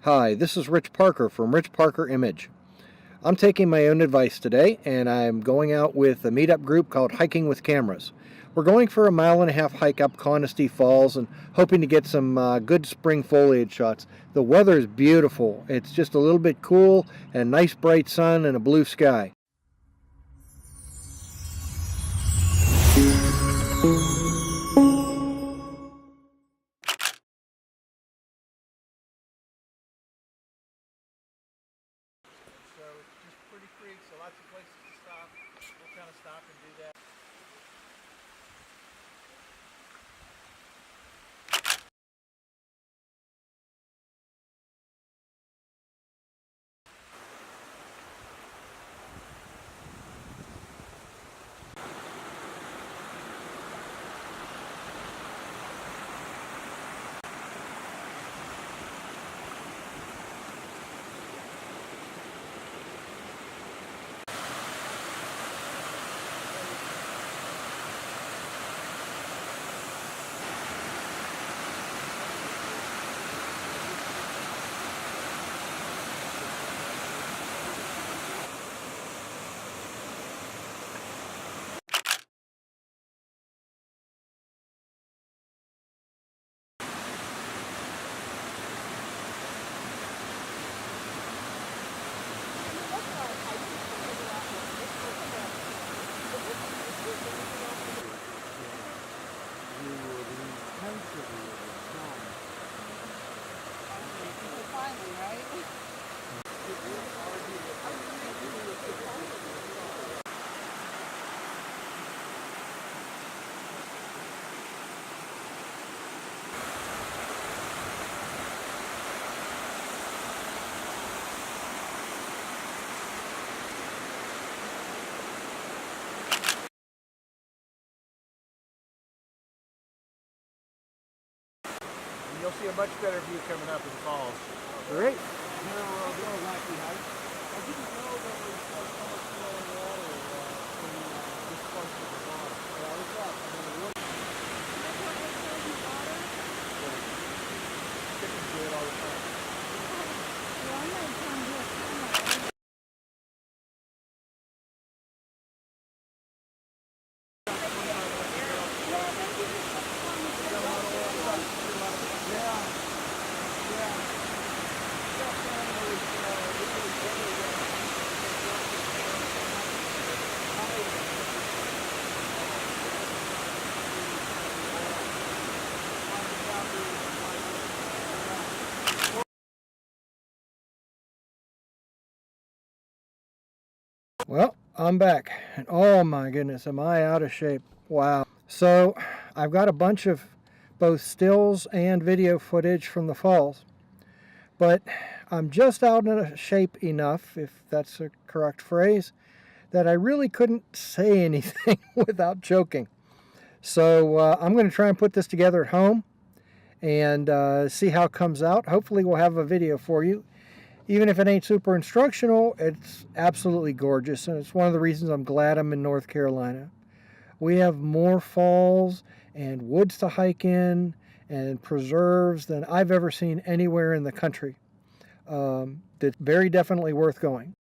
Hi, this is Rich Parker from Rich Parker Image. I'm taking my own advice today, and I'm going out with a meetup group called Hiking with Cameras. We're going for a 1.5 mile hike up Conisty Falls and hoping to get some good spring foliage shots. The weather is beautiful. It's just a little bit cool and nice bright sun and a blue sky. So it's just pretty creek, so lots of places to stop. We'll kind of stop and do that. You'll see a much better view coming up in the falls. Great. Well, I'm back, and oh my goodness, am I out of shape. Wow. So I've got a bunch of both stills and video footage from the falls, but I'm just out of shape enough, if that's a correct phrase, that I really couldn't say anything without choking. So I'm going to try and put this together at home and see how it comes out. Hopefully we'll have a video for you. Even if it ain't super instructional, it's absolutely gorgeous, and it's one of the reasons I'm glad I'm in North Carolina. We have more falls and woods to hike in and preserves than I've ever seen anywhere in the country. It's very definitely worth going.